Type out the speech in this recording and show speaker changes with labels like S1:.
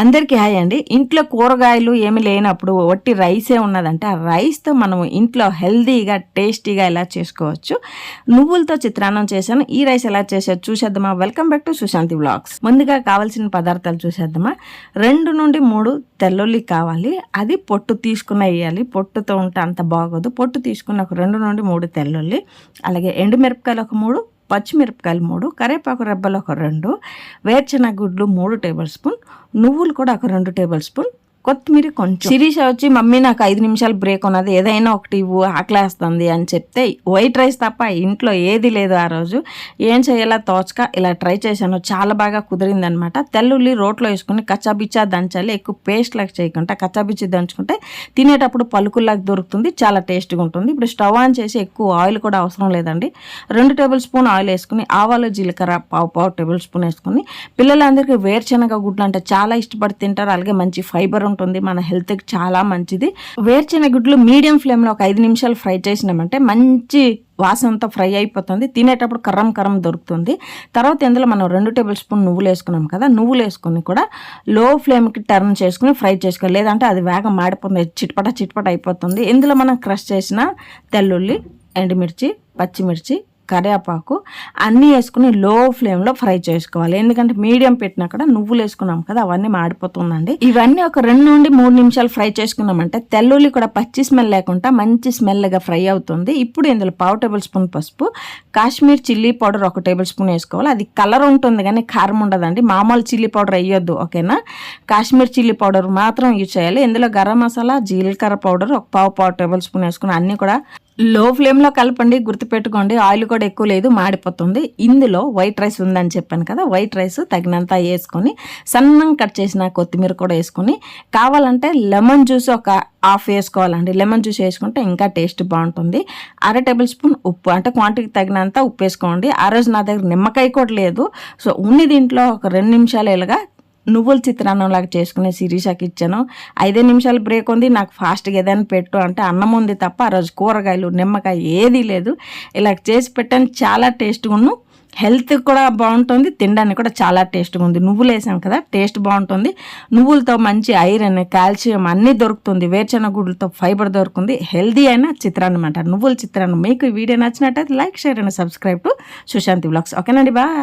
S1: అందరికీ హాయ్ అండి. ఇంట్లో కూరగాయలు ఏమి లేనప్పుడు వట్టి రైసే ఉన్నదంటే ఆ రైస్తో మనం ఇంట్లో హెల్దీగా టేస్టీగా ఎలా చేసుకోవచ్చు. నువ్వులతో చిత్రాన్నం చేశాను. ఈ రైస్ ఎలా చేసేది చూసేద్దామా. Welcome back to Sushanti vlogs. ముందుగా కావాల్సిన పదార్థాలు చూసేద్దామా. 2 నుండి 3 తెల్లుల్లి కావాలి. అది పొట్టు తీసుకుని వేయాలి. పొట్టుతో ఉంటే అంత బాగోదు. పొట్టు తీసుకుని ఒక 2 నుండి 3 తెల్లుల్లి, అలాగే ఎండుమిరపకాయలు ఒక 3, పచ్చిమిరపకాయలు 3, కరివేపాకు రెబ్బలు ఒక 2, వేరుశెనగ గుడ్లు 3 టేబుల్ స్పూన్, నువ్వులు కూడా ఒక 2 టేబుల్ స్పూన్, కొత్తిమీర కొంచెం. శిరీష వచ్చి మమ్మీ నాకు 5 నిమిషాలు బ్రేక్ ఉన్నది, ఏదైనా ఒకటి ఇవ్వు ఆకలేస్తుంది అని చెప్తే వైట్ రైస్ తప్ప ఇంట్లో ఏది లేదు ఆ రోజు. ఏం చేయాలా తోచక ఇలా ట్రై చేశాను. చాలా బాగా కుదిరిందనమాట. తెల్లుల్లి రోట్లో వేసుకుని కచ్చాబిచ్చా దంచాలి. ఎక్కువ పేస్ట్ లాగా చేయకుండా కచ్చాబిచ్చి దంచుకుంటే తినేటప్పుడు పలుకుల్లాగా దొరుకుతుంది. చాలా టేస్ట్గా ఉంటుంది. ఇప్పుడు స్టవ్ ఆన్ చేసి ఎక్కువ ఆయిల్ కూడా అవసరం లేదండి. 2 టేబుల్ స్పూన్ ఆయిల్ వేసుకుని ఆవాలు జీలకర్ర పావు టేబుల్ స్పూన్ వేసుకుని, పిల్లలందరికీ వేరుశెనగ గుడ్లు అంటే చాలా ఇష్టపడి తింటారు. అలాగే మంచి ఫైబర్ ఉంటుంది, మన హెల్త్కి చాలా మంచిది. వేరుశెనగ గుడ్లు మీడియం ఫ్లేమ్లో ఒక 5 నిమిషాలు ఫ్రై చేసినామంటే మంచి వాసనతో ఫ్రై అయిపోతుంది. తినేటప్పుడు కర్రం దొరుకుతుంది. తర్వాత ఇందులో మనం 2 టేబుల్ స్పూన్ నువ్వులు వేసుకున్నాం కదా, నువ్వులు వేసుకుని కూడా లో ఫ్లేమ్కి టర్న్ చేసుకుని ఫ్రై చేసుకోవాలి. లేదంటే అది వేగం మాడిపోతుంది, చిట్పట అయిపోతుంది. ఇందులో మనం క్రష్ చేసిన తెల్లుల్లి, ఎండుమిర్చి, పచ్చిమిర్చి, కరివేపాకు అన్నీ వేసుకుని లో ఫ్లేమ్లో ఫ్రై చేసుకోవాలి. ఎందుకంటే మీడియం పెట్టినా కూడా నువ్వులు వేసుకున్నాం కదా, అవన్నీ మాడిపోతుందండి. ఇవన్నీ ఒక 2 నుండి 3 నిమిషాలు ఫ్రై చేసుకున్నామంటే తెల్లుల్లి కూడా పచ్చి స్మెల్ లేకుండా మంచి స్మెల్గా ఫ్రై అవుతుంది. ఇప్పుడు ఇందులో పావు టేబుల్ స్పూన్ పసుపు, Kashmir chilli powder 1 table spoon వేసుకోవాలి. అది కలర్ ఉంటుంది కానీ కారం ఉండదండి. మామూలు చిల్లీ పౌడర్ వేయొద్దు, ఓకేనా. కాశ్మీర్ చిల్లీ పౌడర్ మాత్రం యూజ్ చేయాలి. ఇందులో గరం మసాలా, జీలకర్ర పౌడర్ ఒక పావు టేబుల్ స్పూన్ వేసుకుని అన్నీ కూడా లో ఫ్లేమ్లో కలపండి. గుర్తుపెట్టుకోండి, ఆయిల్ కూడా ఎక్కువ లేదు, మాడిపోతుంది. ఇందులో వైట్ రైస్ ఉందని చెప్పాను కదా, వైట్ రైస్ తగినంత వేసుకొని సన్నంగా కట్ చేసిన కొత్తిమీర కూడా వేసుకొని, కావాలంటే లెమన్ జ్యూస్ ఒక హాఫ్ వేసుకోవాలండి. లెమన్ జ్యూస్ వేసుకుంటే ఇంకా టేస్ట్ బాగుంటుంది. 1/2 టేబుల్ స్పూన్ ఉప్పు, అంటే క్వాంటిటీకి తగినంత ఉప్పు వేసుకోండి. ఆ రోజు నా దగ్గర నిమ్మకాయ కూడా లేదు. సో ఉన్ని దీంట్లో ఒక 2 నిమిషాలు ఇలాగా నువ్వుల చిత్రాన్నం లాగా చేసుకునే శిరీషకి ఇచ్చాను. 5 నిమిషాలు బ్రేక్ ఉంది, నాకు ఫాస్ట్గా ఏదైనా పెట్టు అంటే అన్నం ఉంది తప్ప ఆ రోజు కూరగాయలు నిమ్మకాయ ఏదీ లేదు. ఇలా చేసి పెట్టాను. చాలా టేస్ట్గా ఉన్నాను. హెల్త్ కూడా బాగుంటుంది, తినడానికి కూడా చాలా టేస్ట్గా ఉంది. నువ్వులు వేసాం కదా, టేస్ట్ బాగుంటుంది. నువ్వులతో మంచి ఐరన్, కాల్షియం అన్నీ దొరుకుతుంది. వేరుశెనగ గుడ్లతో ఫైబర్ దొరుకుతుంది. హెల్దీ అయిన చిత్రాన్నం అంటారు, నువ్వుల చిత్రాన్నం. మీకు ఈ వీడియో నచ్చినట్టయితే like, share and subscribe to Sushanti vlogs. ఓకేనండి, బాయ్.